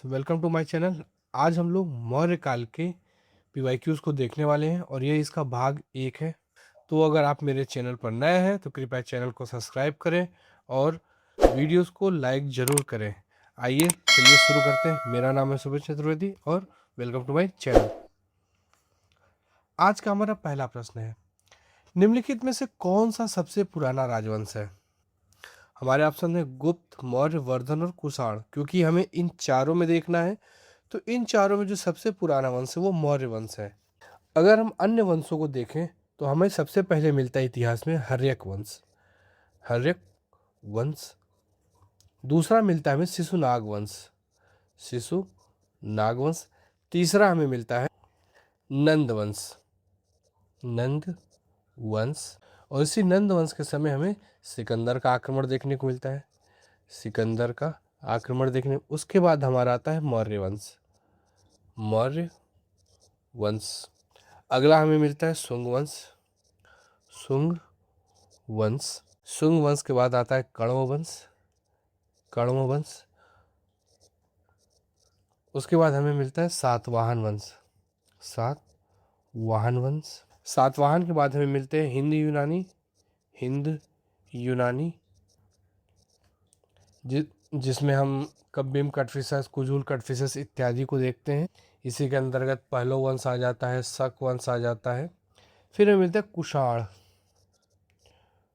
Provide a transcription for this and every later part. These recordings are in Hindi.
Welcome to my channel. आज हम लोग मौर्य काल के पीवाईक्यूज को देखने वाले हैं और ये इसका भाग 1 है। तो अगर आप मेरे चैनल पर नए हैं तो कृपया चैनल को सब्सक्राइब करें और वीडियोस को लाइक ज़रूर करें। आइए चलिए शुरू करते हैं। मेरा नाम है सुबेश चतुर्वेदी और वेलकम टू माय चैनल। आज का हमारा पहला प्रश्न है, निम्नलिखित में से कौन सा सबसे पुराना राजवंश है? हमारे ऑप्शन है गुप्त, मौर्य, वर्धन और कुषाण। क्योंकि हमें इन चारों में देखना है तो इन चारों में जो सबसे पुराना वंश है वो मौर्य वंश है। अगर हम अन्य वंशों को देखें तो हमें सबसे पहले मिलता है इतिहास में हर्यक वंश। हर्यक वंश। दूसरा मिलता है हमें शिशुनाग वंश। शिशुनाग वंश। तीसरा हमें मिलता है नंद वंश। नंद वंश। और इसी नंद वंश के समय हमें सिकंदर का आक्रमण देखने को मिलता है। सिकंदर का आक्रमण देखने, उसके बाद हमारा आता है मौर्य वंश। मौर्य वंश। अगला हमें मिलता है शुंग वंश। शुंग वंश। शुंग वंश के बाद आता है कण्व वंश। कण्व वंश। उसके बाद हमें मिलता है सातवाहन वंश। सातवाहन वंश। सातवाहन के बाद हमें मिलते हैं हिंद यूनानी। हिंद यूनानी जिसमें हम कब्बिम कटफिशस, कुजूल कटफिशस इत्यादि को देखते हैं। इसी के अंतर्गत पहलो वंश आ जाता है, शक वंश आ जाता है। फिर हमें मिलता है कुषाण।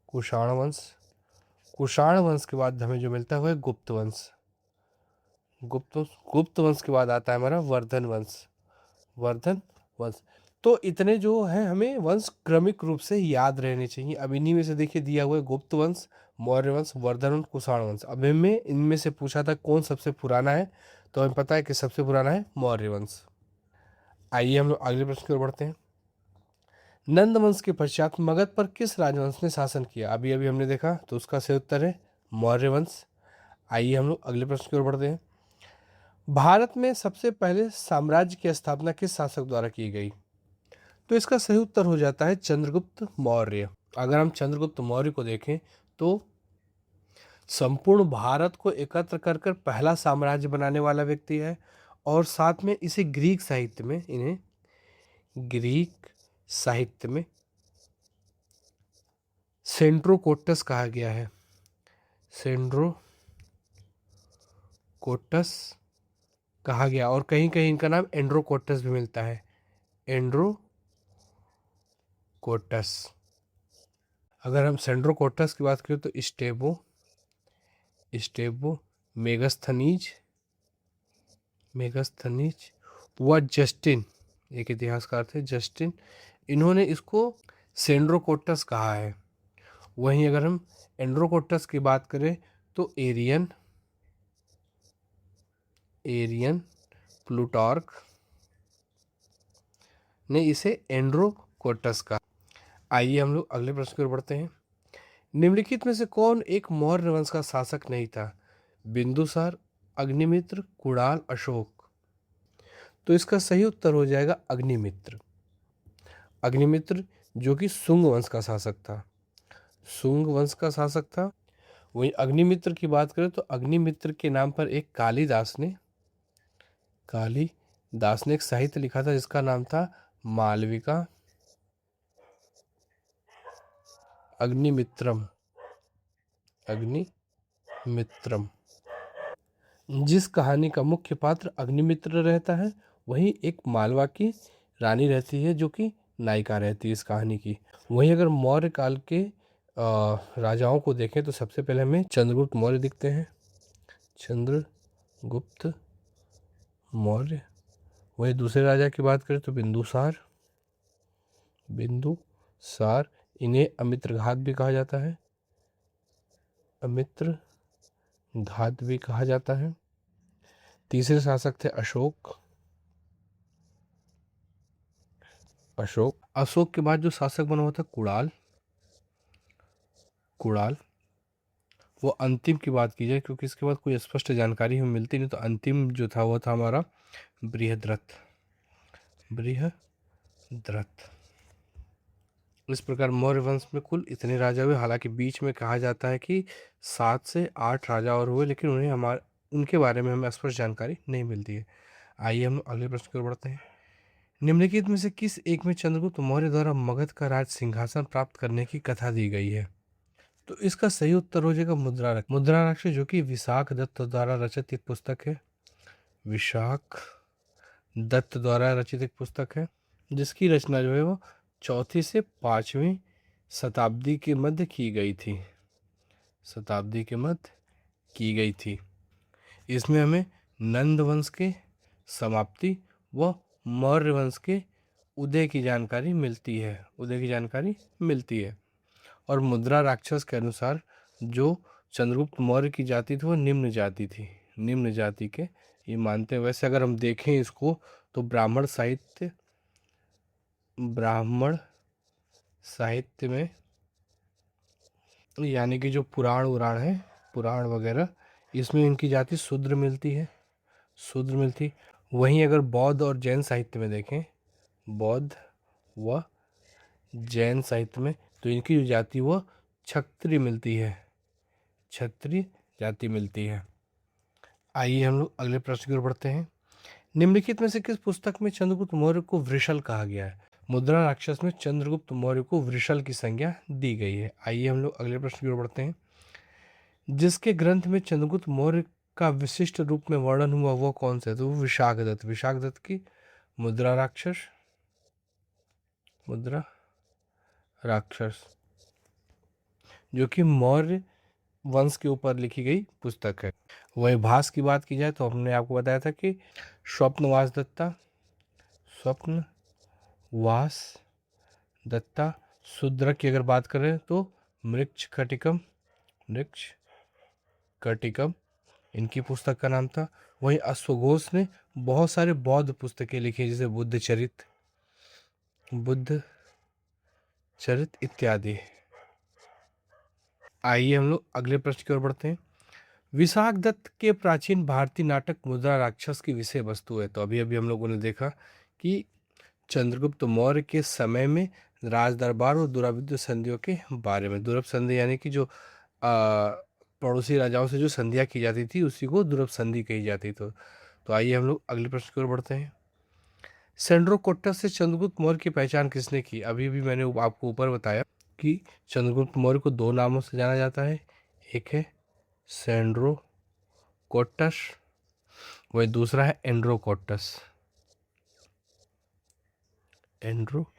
कुषाण वंश। कुषाण वंश के बाद हमें जो मिलता है वह गुप्त वंश। गुप्त वंश के बाद आता है हमारा वर्धन वंश। वर्धन वंश। तो इतने जो है हमें वंश क्रमिक रूप से याद रहने चाहिए। अब इन्हीं में से देखिए दिया हुआ है गुप्त वंश, मौर्य वंश, वर्धन वंश, कुषाण वंश। अब हमें इनमें से पूछा था कौन सबसे पुराना है, तो हमें पता है कि सबसे पुराना है मौर्य वंश। आइए हम लोग अगले प्रश्न की ओर बढ़ते हैं। नंद वंश के पश्चात मगध पर किस राजवंश ने शासन किया? अभी अभी हमने देखा, तो उसका सही उत्तर है मौर्य वंश। आइए हम लोग अगले प्रश्न की ओर बढ़ते हैं। भारत में सबसे पहले साम्राज्य की स्थापना किस शासक द्वारा की गई? तो इसका सही उत्तर हो जाता है चंद्रगुप्त मौर्य। अगर हम चंद्रगुप्त मौर्य को देखें तो संपूर्ण भारत को एकत्र कर कर पहला साम्राज्य बनाने वाला व्यक्ति है। और साथ में इसे ग्रीक साहित्य में, इन्हें ग्रीक साहित्य में सेंड्रोकोटस कहा गया है। सेंड्रोकोटस कहा गया, और कहीं कहीं इनका नाम एंड्रोकोटस भी मिलता है। एंड्रोकोटस। अगर हम सेंड्रोकोटस की बात करें तो स्टेबो मेगास्थनीज व जस्टिन, एक इतिहासकार थे जस्टिन, इन्होंने इसको सेंड्रोकोटस कहा है। वहीं अगर हम एंड्रोकोटस की बात करें तो एरियन प्लूटार्क ने इसे एंड्रोकोटस कहा। आइए हम लोग अगले प्रश्न की ओर बढ़ते हैं। निम्नलिखित में से कौन एक मौर्य वंश का शासक नहीं था? बिंदुसार, अग्निमित्र, कुणाल, अशोक। तो इसका सही उत्तर हो जाएगा अग्निमित्र। अग्निमित्र जो कि शुंग वंश का शासक था। शुंग वंश का शासक था। वही अग्निमित्र की बात करें तो अग्निमित्र के नाम पर एक कालिदास ने एक साहित्य लिखा था जिसका नाम था मालविका अग्निमित्रम। अग्निमित्रम, जिस कहानी का मुख्य पात्र अग्निमित्र रहता है, वहीं एक मालवा की रानी रहती है जो कि नायिका रहती है इस कहानी की। वहीं अगर मौर्य काल के राजाओं को देखें तो सबसे पहले हमें चंद्रगुप्त मौर्य दिखते हैं। चंद्रगुप्त मौर्य। वहीं दूसरे राजा की बात करें तो बिंदुसार, इन्हें अमित्रघात भी कहा जाता है। अमित्रघात भी कहा जाता है। तीसरे शासक थे अशोक के बाद जो शासक बना हुआ था कुणाल। वो अंतिम की बात की जाए, क्योंकि इसके बाद कोई स्पष्ट जानकारी हमें मिलती नहीं, तो अंतिम जो था वो था हमारा बृहद्रथ। इस प्रकार मौर्य वंश में कुल इतने राजा हुए। हालांकि बीच में कहा जाता है कि 7 से 8 राजा और हुए, लेकिन उन्हें उनके बारे में हमें स्पष्ट जानकारी नहीं मिलती है। आइए हम अगले प्रश्न की ओर बढ़ते हैं। निम्नलिखित में से किस एक में चंद्रगुप्त मौर्य द्वारा मगध का राज सिंहासन प्राप्त करने की कथा दी गई है? तो इसका सही उत्तर हो जाएगा मुद्रा राक्षस, जो कि विशाख दत्त द्वारा रचित एक पुस्तक है। विशाख दत्त द्वारा रचित एक पुस्तक है, जिसकी रचना जो है वो 4वीं से 5वीं शताब्दी के मध्य की गई थी। शताब्दी के मध्य की गई थी। इसमें हमें नंद वंश के समाप्ति व मौर्य वंश के उदय की जानकारी मिलती है। उदय की जानकारी मिलती है। और मुद्रा राक्षस के अनुसार जो चंद्रगुप्त मौर्य की जाति थी वो निम्न जाति थी। निम्न जाति के ये मानते हैं। वैसे अगर हम देखें इसको तो ब्राह्मण साहित्य में यानी कि जो पुराण उराण है, पुराण वगैरह, इसमें इनकी जाति शूद्र मिलती है। शूद्र मिलती। वहीं अगर बौद्ध और जैन साहित्य में देखें, बौद्ध व जैन साहित्य में, तो इनकी जो जाति वह क्षत्रिय मिलती है। क्षत्रिय जाति मिलती है। आइए हम लोग अगले प्रश्न की ओर बढ़ते हैं। निम्नलिखित में से किस पुस्तक में चंद्रगुप्त मौर्य को वृषल कहा गया है? मुद्रा राक्षस में चंद्रगुप्त मौर्य को वृषल की संज्ञा दी गई है। आइए हम लोग अगले प्रश्न की ओर बढ़ते हैं। जिसके ग्रंथ में चंद्रगुप्त मौर्य का विशिष्ट रूप में वर्णन हुआ वो कौन सा है? तो वो विशाखदत्त। विशाखदत्त की मुद्रा राक्षस, मुद्रा राक्षस, जो कि मौर्य वंश के ऊपर लिखी गई पुस्तक है। वही भास की बात की जाए तो हमने आपको बताया था कि स्वप्नवास दत्ता, स्वप्नवास दत्ता। शूद्रक की अगर बात करें तो मृक्ष कटिकम, मृक्ष कटिकम इनकी पुस्तक का नाम था। वहीं अश्वघोष ने बहुत सारे बौद्ध पुस्तकें लिखी जैसे बुद्ध चरित इत्यादि। आइए हम लोग अगले प्रश्न की ओर बढ़ते हैं। विशाख दत्त के प्राचीन भारतीय नाटक मुद्रा राक्षस की विषय वस्तु है। तो अभी अभी हम लोगों ने देखा कि चंद्रगुप्त मौर्य के समय में राज दरबार और दुराभिद्ध संधियों के बारे में, दुरभ संधि यानी कि जो पड़ोसी राजाओं से जो संधियाँ की जाती थी उसी को दुरभ संधि कही जाती। तो आइए हम लोग अगले प्रश्न की ओर बढ़ते हैं। सेंड्रोकोट्टस से चंद्रगुप्त मौर्य की पहचान किसने की? अभी भी मैंने आपको ऊपर बताया कि चंद्रगुप्त मौर्य को दो नामों से जाना जाता है। एक है सेंड्रोकोट्टस, वही दूसरा है एंड्रोकोट्टस। एंड्रोकोट्टस।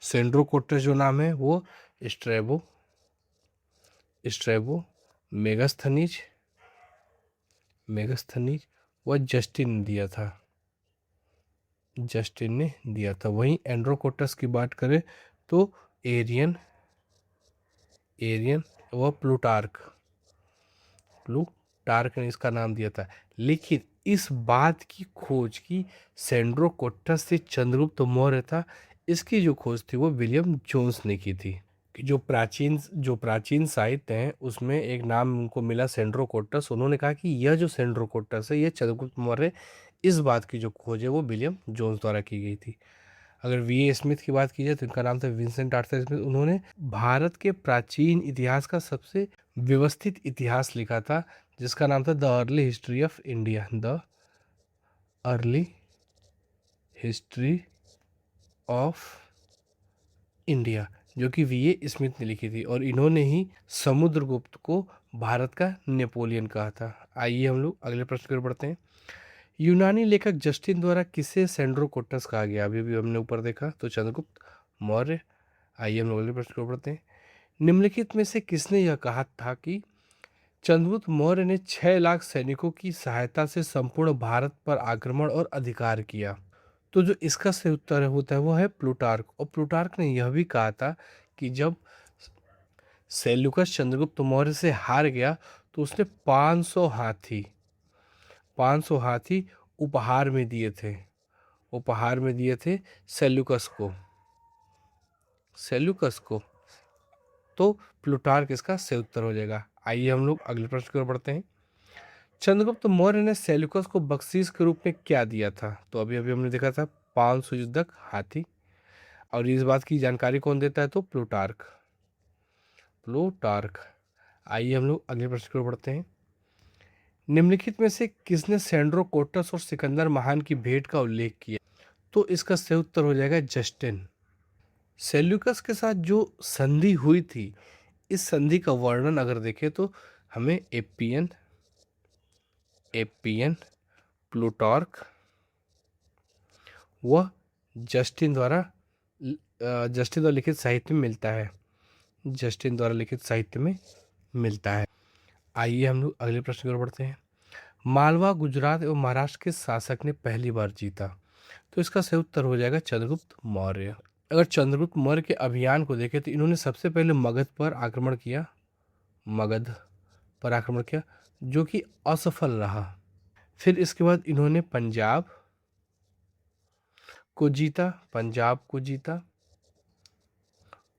सेंड्रोकोट्टस जो नाम है वो स्ट्रैबो मेगास्थनीज व जस्टिन ने दिया था। वहीं एंड्रोकोट्टस की बात करें तो एरियन व प्लूटार्क ने इसका नाम दिया था। लेकिन इस बात की खोज की सेंड्रोकोट्टस से चंद्रगुप्त मौर्य था, इसकी जो खोज थी वो विलियम जोन्स ने की थी। कि जो प्राचीन साहित्य हैं उसमें एक नाम उनको मिला सेंड्रोकोट्टस। उन्होंने कहा कि यह जो सेंड्रोकोट्टस है यह चंद्रगुप्त मौर्य, इस बात की जो खोज है वो विलियम जोन्स द्वारा की गई थी। अगर वी ए स्मिथ की बात की जाए तो इनका नाम था विंसेंट आर्थर स्मिथ। उन्होंने भारत के प्राचीन इतिहास का सबसे व्यवस्थित इतिहास लिखा था, जिसका नाम था the early history of India. The early history of India, जो कि वी ए स्मिथ ने लिखी थी। और इन्होंने ही समुद्रगुप्त को भारत का नेपोलियन कहा था। आइए हम लोग अगले प्रश्न की ओर बढ़ते हैं। यूनानी लेखक जस्टिन द्वारा किसे सेंड्रोकोट्टस कहा गया? अभी भी हमने ऊपर देखा तो चंद्रगुप्त मौर्य। आइए हम लोग अगले प्रश्न की ओर बढ़ते हैं। निम्नलिखित में से किसने यह कहा था कि चंद्रगुप्त मौर्य ने 6 लाख सैनिकों की सहायता से संपूर्ण भारत पर आक्रमण और अधिकार किया? तो जो इसका सही उत्तर होता है वो है प्लूटार्क। और प्लूटार्क ने यह भी कहा था कि जब सेल्यूकस चंद्रगुप्त मौर्य से हार गया तो उसने 500 हाथी उपहार में दिए थे सेल्यूकस को। तो प्लूटार्क इसका सही उत्तर हो जाएगा। आइए हम लोग अगले प्रश्न की ओर बढ़ते हैं। चंद्रगुप्त मौर्य ने सेल्यूकस को बख्शीश के रूप में क्या दिया था? तो अभी अभी हमने देखा था 500 युद्धक हाथी। और इस बात की जानकारी कौन देता है? तो प्लूटार्क। आइए हम लोग अगले प्रश्न की ओर बढ़ते हैं। निम्नलिखित में से किसने सेंड्रोकोटस और सिकंदर महान की भेंट का उल्लेख किया? तो इसका सही उत्तर हो जाएगा जस्टिन। सेल्यूकस के साथ जो संधि हुई थी, इस संधि का वर्णन अगर देखें तो हमें एपियन एपियन प्लूटार्क व जस्टिन द्वारा लिखित साहित्य में मिलता है। जस्टिन द्वारा लिखित साहित्य में मिलता है। आइए हम लोग अगले प्रश्न की ओर बढ़ते हैं। मालवा, गुजरात एवं महाराष्ट्र के शासक ने पहली बार जीता? तो इसका सही उत्तर हो जाएगा चंद्रगुप्त मौर्य। अगर चंद्रगुप्त मौर्य के अभियान को देखें तो इन्होंने सबसे पहले मगध पर आक्रमण किया, मगध पर आक्रमण किया, जो कि असफल रहा। फिर इसके बाद इन्होंने पंजाब को जीता, पंजाब को जीता।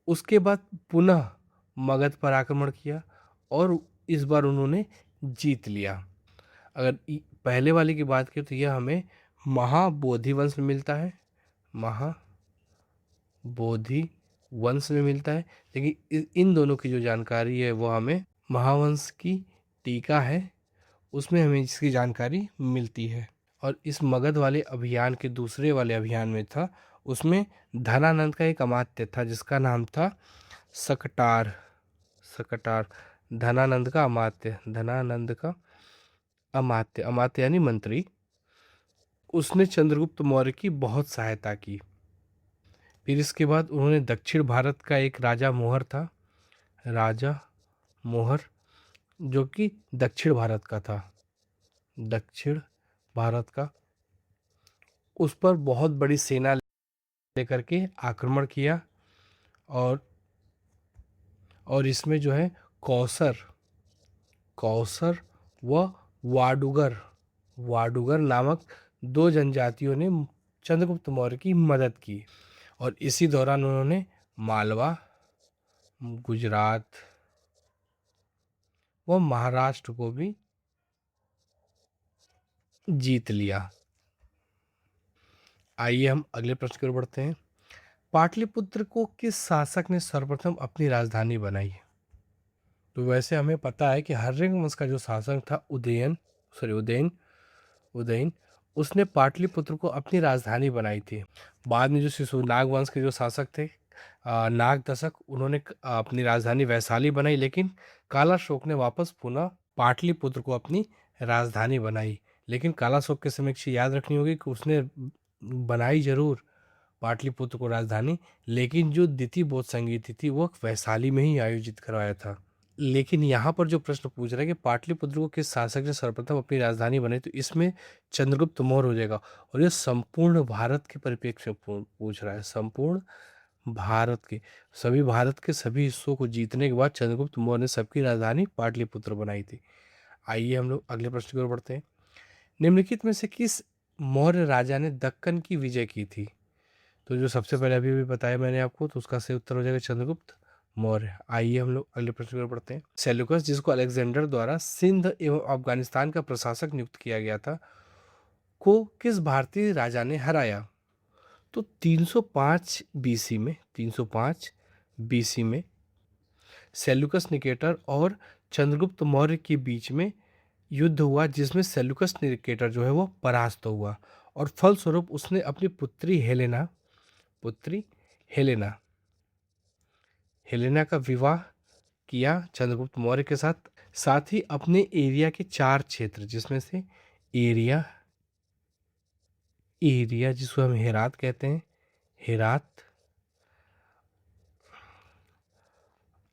उसके बाद पुनः मगध पर आक्रमण किया और इस बार उन्होंने जीत लिया। अगर पहले वाले की बात करें तो यह हमें महाबोधि वंश में मिलता है, महाबोधि वंश में मिलता है। लेकिन इन दोनों की जो जानकारी है वो हमें महावंश की टीका है, उसमें हमें इसकी जानकारी मिलती है। और इस मगध वाले अभियान के दूसरे वाले अभियान में था, उसमें धनानंद का एक अमात्य था जिसका नाम था सकटार। सकटार धनानंद का अमात्य, धनानंद का अमात्य, अमात्य यानी मंत्री। उसने चंद्रगुप्त मौर्य की बहुत सहायता की। फिर इसके बाद उन्होंने दक्षिण भारत का एक राजा मोहर था, राजा मोहर, जो कि दक्षिण भारत का था, दक्षिण भारत का, उस पर बहुत बड़ी सेना लेकर के आक्रमण किया। और इसमें जो है कौसर कौसर व वाडुगर वाडुगर नामक दो जनजातियों ने चंद्रगुप्त मौर्य की मदद की। और इसी दौरान उन्होंने मालवा, गुजरात व महाराष्ट्र को भी जीत लिया। आइए हम अगले प्रश्न की ओर बढ़ते हैं। पाटलिपुत्र को किस शासक ने सर्वप्रथम अपनी राजधानी बनाई? तो वैसे हमें पता है कि हर्यंक वंश का जो शासक था उदयन, उसने पाटलिपुत्र को अपनी राजधानी बनाई थी। बाद में जो शिशुनाग वंश के जो शासक थे, नाग दशक, उन्होंने अपनी राजधानी वैशाली बनाई। लेकिन कालाशोक ने वापस पुनः पाटलिपुत्र को अपनी राजधानी बनाई। लेकिन कालाशोक के समय एक चीज याद रखनी होगी कि उसने बनाई जरूर पाटलिपुत्र को राजधानी, लेकिन जो द्वितीय बौद्ध संगीत थी वो वैशाली में ही आयोजित करवाया था। लेकिन यहाँ पर जो प्रश्न पूछ रहा है कि पाटलिपुत्र को किस शासक ने सर्वप्रथम अपनी राजधानी बनाई, तो इसमें चंद्रगुप्त मौर्य हो जाएगा। और ये संपूर्ण भारत के परिप्रेक्ष्य में पूछ रहा है, संपूर्ण भारत के, सभी भारत के सभी हिस्सों को जीतने के बाद चंद्रगुप्त मौर्य ने सबकी राजधानी पाटलिपुत्र बनाई थी। आइए हम लोग अगले प्रश्न की ओर बढ़ते हैं। निम्नलिखित में से किस मौर्य राजा ने दक्कन की विजय की थी? तो जो सबसे पहले अभी भी बताया मैंने आपको, तो उसका सही उत्तर हो जाएगा चंद्रगुप्त मौर्य। आइए हम लोग अगले प्रश्न की ओर बढ़ते हैं। सेल्यूकस, जिसको अलेक्जेंडर द्वारा सिंध एवं अफगानिस्तान का प्रशासक नियुक्त किया गया था, को किस भारतीय राजा ने हराया? तो 305 बीसी में सेल्यूकस निकेटर और चंद्रगुप्त मौर्य के बीच में युद्ध हुआ, जिसमें सेल्यूकस निकेटर जो है वो परास्त हुआ। और फलस्वरूप उसने अपनी पुत्री हेलेना का विवाह किया चंद्रगुप्त मौर्य के साथ। साथ ही अपने एरिया के 4 क्षेत्र, जिसमें से एरिया जिसको हम हेरात कहते हैं, हेरात,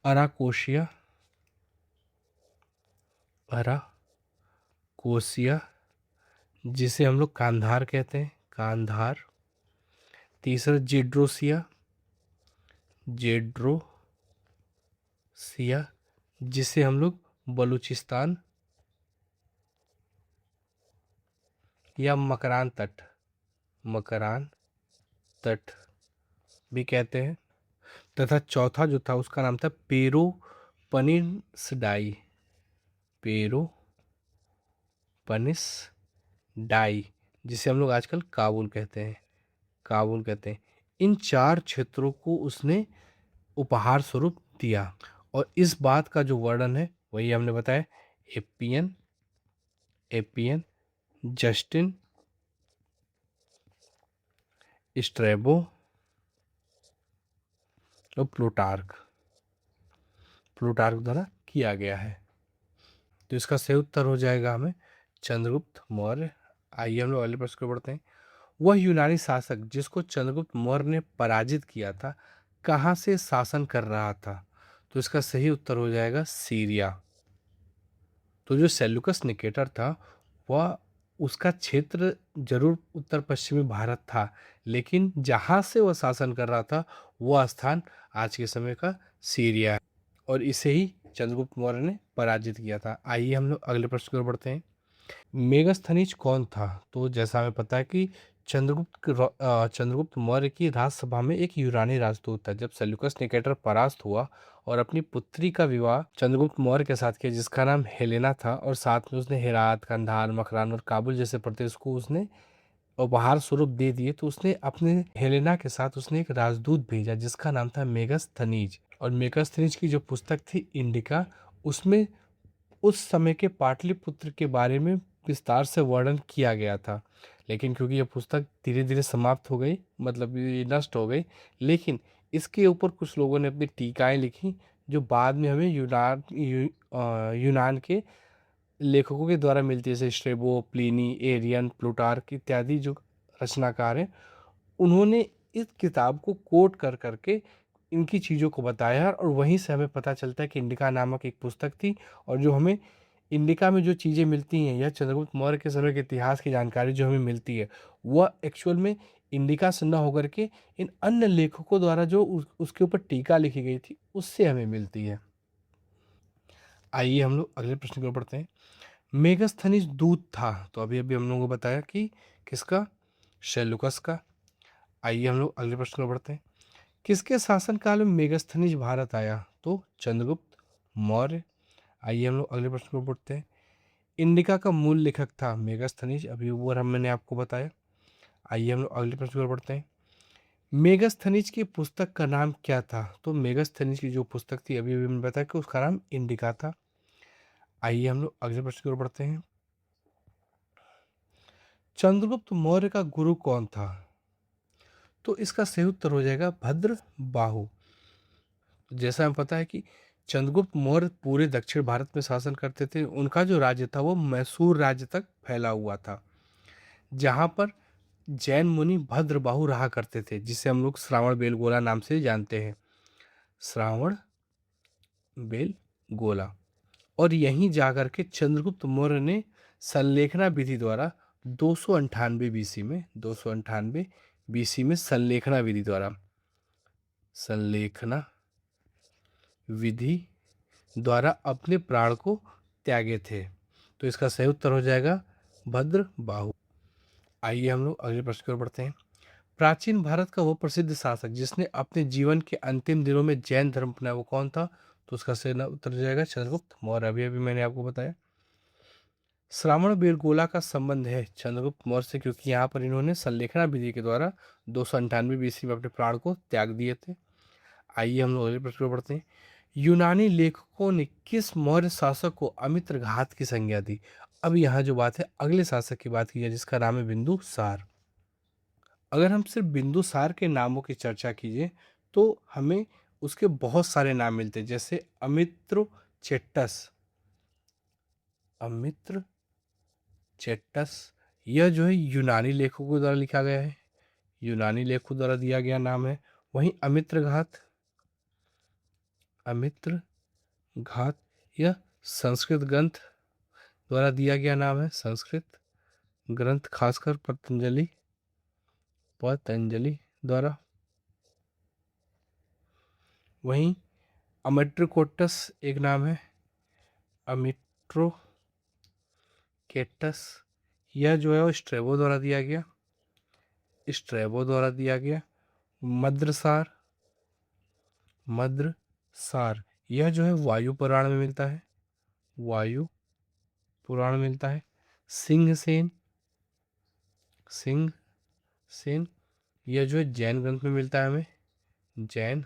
अराकोशिया जिसे हम लोग कांधार कहते हैं, कांधार। तीसरा जेड्रोसिया, जिसे हम लोग बलूचिस्तान या मकरान तट भी कहते हैं। तथा चौथा जो था उसका नाम था पेरोपनिसडाई, जिसे हम लोग आजकल काबुल कहते हैं। इन 4 क्षेत्रों को उसने उपहार स्वरूप दिया। और इस बात का जो वर्णन है वही हमने बताया, एपियन, एपियन, जस्टिन, स्ट्रैबो और प्लूटार्क, प्लूटार्क द्वारा किया गया है। तो इसका सही उत्तर हो जाएगा हमें चंद्रगुप्त मौर्य। आइए हम लोग अगले प्रश्न को बढ़ते हैं। वह यूनानी शासक जिसको चंद्रगुप्त मौर्य ने पराजित किया था, कहाँ से शासन कर रहा था? तो इसका सही उत्तर हो जाएगा सीरिया। तो जो सेल्यूकस निकेटर था, वह उसका क्षेत्र जरूर उत्तर पश्चिमी भारत था, लेकिन जहाँ से वह शासन कर रहा था वह स्थान आज के समय का सीरिया है, और इसे ही चंद्रगुप्त मौर्य ने पराजित किया था। आइए हम लोग अगले प्रश्न की ओर बढ़ते हैं। मेगस्थनीज कौन था? तो जैसा हमें पता है कि चंद्रगुप्त मौर्य की राजसभा में एक यूनानी राजदूत था। जब सेल्यूकस निकेटर परास्त हुआ और अपनी पुत्री का विवाह चंद्रगुप्त मौर्य के साथ किया, जिसका नाम हेलेना था, और साथ में उसने हेरात, कंधार, मकरान और काबुल जैसे प्रदेश को उसने उपहार स्वरूप दे दिए, तो उसने अपने हेलेना के साथ उसने एक राजदूत भेजा जिसका नाम था मेगस्थनीज। और मेगस्थनीज की जो पुस्तक थी इंडिका, उसमें उस समय के पाटलिपुत्र के बारे में विस्तार से वर्णन किया गया था। लेकिन क्योंकि यह पुस्तक धीरे धीरे समाप्त हो गई, मतलब ये नष्ट हो गई, लेकिन इसके ऊपर कुछ लोगों ने अपनी टीकाएं लिखी, जो बाद में हमें यूनान के लेखकों के द्वारा मिलती है, जैसे स्ट्रेबो, प्लिनी, एरियन, प्लूटार्क इत्यादि जो रचनाकार हैं। उन्होंने इस किताब को कोट कर करके इनकी चीज़ों को बताया, और वहीं से हमें पता चलता है कि इंडिका नामक एक पुस्तक थी। और जो हमें इंडिका में जो चीज़ें मिलती हैं, या चंद्रगुप्त मौर्य के समय के इतिहास की जानकारी जो हमें मिलती है, वह एक्चुअल में इंडिका से न होकर के इन अन्य लेखकों द्वारा जो उसके ऊपर टीका लिखी गई थी, उससे हमें मिलती है। आइए हम लोग अगले प्रश्न की ओर बढ़ते हैं। मेगस्थनीज दूत था, तो अभी अभी हम लोगों को बताया कि किसका? सेल्यूकस का। आइए हम लोग अगले प्रश्न को बढ़ते हैं। किसके शासनकाल में मेगस्थनीज भारत आया? तो चंद्रगुप्त मौर्य। आइए हम लोग अगले प्रश्न को बढ़ते हैं। इंडिका का मूल लेखक था मेगस्थनीज, अभी ऊपर मैंने आपको बताया। आइए हम लोग अगले प्रश्न पर बढ़ते हैं। मेगस्थनीज की पुस्तक का नाम क्या था? तो मेगस्थनीज की जो पुस्तक थी, अभी अभी मैंने बताया कि उसका नाम इंडिका था। आइए हम लोग अगले प्रश्न की ओर बढ़ते हैं। चंद्रगुप्त मौर्य का गुरु कौन था? तो इसका सही उत्तर हो जाएगा भद्र बाहु। जैसा हमें पता है कि चंद्रगुप्त मौर्य पूरे दक्षिण भारत में शासन करते थे। उनका जो राज्य था वो मैसूर राज्य तक फैला हुआ था, जहाँ पर जैन मुनि भद्र बाहु रहा करते थे, जिसे हम लोग श्रावण बेलगोला नाम से जानते हैं। श्रावण बेलगोला। और यहीं जाकर के चंद्रगुप्त मौर्य ने संलेखना विधि द्वारा 298 बीसी में संलेखना विधि द्वारा, संलेखना विधि द्वारा अपने प्राण को त्यागे थे। तो इसका सही उत्तर हो जाएगा भद्र बाहु। आइए हम लोग अगले प्रश्न की ओर बढ़ते हैं। प्राचीन भारत का वो प्रसिद्ध शासक जिसने अपने जीवन के अंतिम दिनों में जैन धर्म अपनाया, वो कौन था? तो उसका सही उत्तर हो जाएगा चंद्रगुप्त मौर्य। अभी अभी मैंने आपको बताया। श्रावण बेलगोला का संबंध है चंद्रगुप्त मौर्य से, क्योंकि यहाँ पर इन्होंने संलेखना विधि के द्वारा 298 बीसी में अपने प्राण को त्याग दिए थे। आइए हम लोग अगले प्रश्न पर बढ़ते हैं। यूनानी लेखकों ने किस मौर्य शासक को अमित्र घात की संज्ञा दी? अब यहाँ जो बात है अगले शासक की बात की जाए, जिसका नाम है बिंदुसार। अगर हम सिर्फ बिंदुसार के नामों की चर्चा कीजिए, तो हमें उसके बहुत सारे नाम मिलते हैं, जैसे अमित्र चेट्टस, अमित्र चेट्टस। यह जो है यूनानी लेखकों द्वारा लिखा गया है, यूनानी लेखकों द्वारा दिया गया नाम है। वहीं अमित्र घात, अमित्र घात यह संस्कृत ग्रंथ द्वारा दिया गया नाम है, संस्कृत ग्रंथ खासकर पतंजलि, पतंजलि द्वारा। वहीं अमिट्रकोटस एक नाम है, अमिट्रोकेटस। यह जो है वो स्ट्रेबो द्वारा दिया गया, स्ट्रेबो द्वारा दिया गया। मद्रसार, मद्रसार यह जो है वायु पुराण में मिलता है, वायु पुराण में मिलता है। सिंहसेन, सिंह सेन यह जो है जैन ग्रंथ में मिलता है हमें, जैन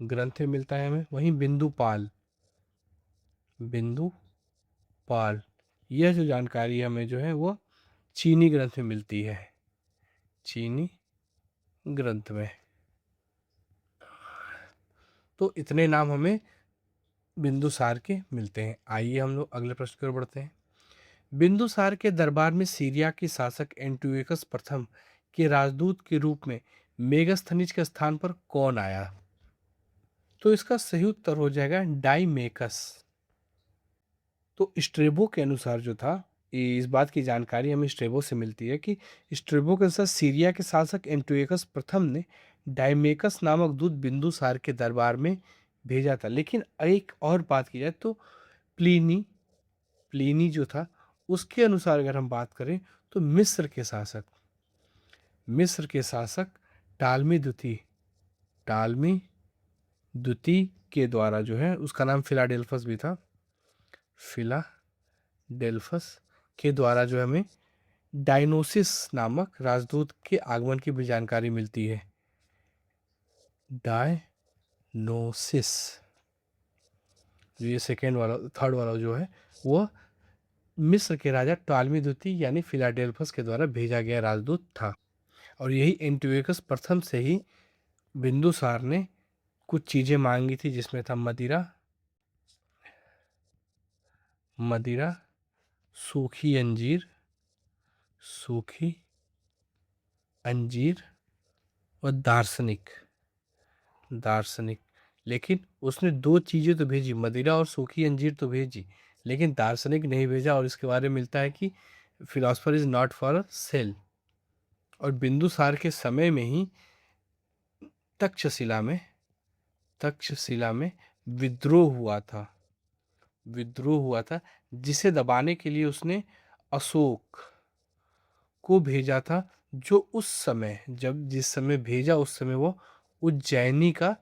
ग्रंथ में मिलता है हमें। वहीं बिंदुपाल, बिंदु पाल। यह जो जानकारी हमें जो है वो चीनी ग्रंथ में मिलती है, चीनी ग्रंथ में। तो इतने नाम हमें बिंदुसार के मिलते हैं। आइए हम लोग अगले प्रश्न की ओर बढ़ते हैं। बिंदुसार के दरबार में सीरिया के शासक एंटियोकस प्रथम के राजदूत के रूप में मेगस्थनीज के स्थान पर कौन आया? तो इसका सही उत्तर हो जाएगा डाइमेकस। तो स्ट्रेबो के अनुसार जो था, इस बात की जानकारी हमें स्ट्रेबो से मिलती है कि स्ट्रेबो के अनुसार सीरिया के शासक एंटियोकस प्रथम ने डाइमेकस नामक दूत बिंदुसार के दरबार में भेजा था। लेकिन एक और बात की जाए तो प्लीनी प्लीनी जो था उसके अनुसार अगर हम बात करें तो मिस्र के शासक टालमी द्वितीय के द्वारा जो है, उसका नाम फिलाडेल्फस भी था, फिलाडेल्फस के द्वारा जो हमें डायनोसिस नामक राजदूत के आगमन की भी जानकारी मिलती है। डायनोसिस जो ये थर्ड वाला जो है वह मिस्र के राजा टालमी द्वितीय यानी फिलाडेल्फस के द्वारा भेजा गया राजदूत था। और यही एंटियोकस प्रथम से ही बिंदुसार ने कुछ चीजें मांगी थी, जिसमें था मदिरा, सूखी अंजीर और दार्शनिक। लेकिन उसने दो चीजें तो भेजी, मदिरा और सूखी अंजीर तो भेजी, लेकिन दार्शनिक नहीं भेजा। और इसके बारे में मिलता है कि philosopher is not for sale. और बिंदुसार के समय में ही तक्षशिला में विद्रोह हुआ था, जिसे दबाने के लिए उसने अशोक को भेजा था, जो जिस समय भेजा उस समय वो उज्जैनी का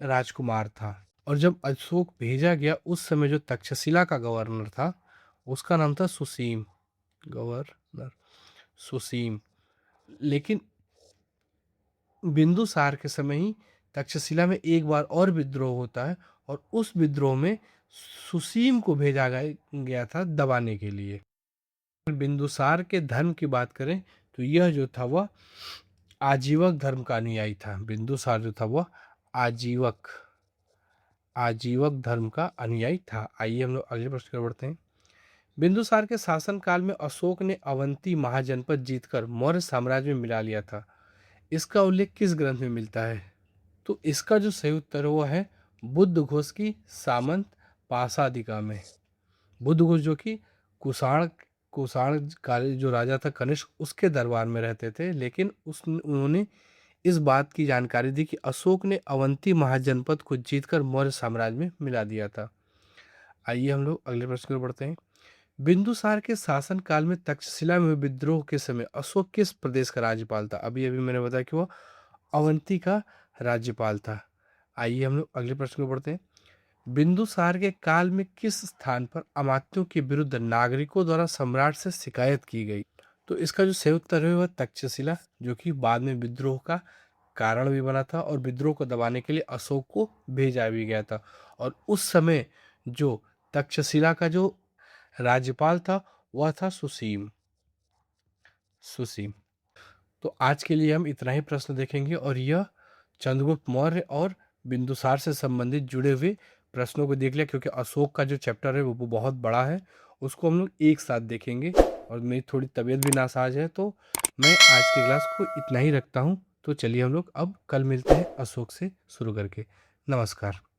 राजकुमार था। और जब अशोक भेजा गया उस समय जो तक्षशिला का गवर्नर था उसका नाम था सुसीम। लेकिन बिंदुसार के समय ही तक्षशिला में एक बार और विद्रोह होता है, और उस विद्रोह में सुसीम को भेजा गया था दबाने के लिए। बिंदुसार के धर्म की बात करें तो यह जो था वह आजीवक धर्म का अनुयायी था। बिंदुसार जो था वह आजीवक धर्म का अनुयायी था। आइए हम लोग अगले प्रश्न की ओर बढ़ते हैं। बिंदुसार के शासनकाल में अशोक ने अवंती महाजनपद जीतकर मौर्य साम्राज्य में मिला लिया था। इसका उल्लेख किस ग्रंथ में मिलता है? तो इसका जो सही उत्तर हुआ है बुद्धघोष की सामंत पाशादिका में। बुद्धघोष जो कि कुषाण काल जो राजा था कनिष्क, उसके दरबार में रहते थे। लेकिन उन्होंने इस बात की जानकारी दी कि अशोक ने अवंती महाजनपद को जीतकर मौर्य साम्राज्य में मिला दिया था। आइए हम लोग अगले प्रश्न की ओर बढ़ते हैं। बिंदुसार के शासन काल में तक्षशिला में विद्रोह के समय अशोक किस प्रदेश का राज्यपाल था? अभी मैंने बताया कि वह अवंती का राज्यपाल था। आइए हम लोग अगले प्रश्न को पढ़ते हैं। बिंदुसार के काल में किस स्थान पर अमात्यों के विरुद्ध नागरिकों द्वारा सम्राट से शिकायत की गई? तो इसका जो सही उत्तर है वह तक्षशिला, जो कि बाद में विद्रोह का कारण भी बना था और विद्रोह को दबाने के लिए अशोक को भेजा भी गया था। और उस समय जो तक्षशिला का जो राज्यपाल था वह था सुसीम। तो आज के लिए हम इतना ही प्रश्न देखेंगे, और यह चंद्रगुप्त मौर्य और बिंदुसार से संबंधित जुड़े हुए प्रश्नों को देख लिया, क्योंकि अशोक का जो चैप्टर है वो बहुत बड़ा है, उसको हम लोग एक साथ देखेंगे। और मेरी थोड़ी तबीयत भी नासाज है, तो मैं आज की क्लास को इतना ही रखता हूँ। तो चलिए हम लोग अब कल मिलते हैं अशोक से शुरू करके। नमस्कार।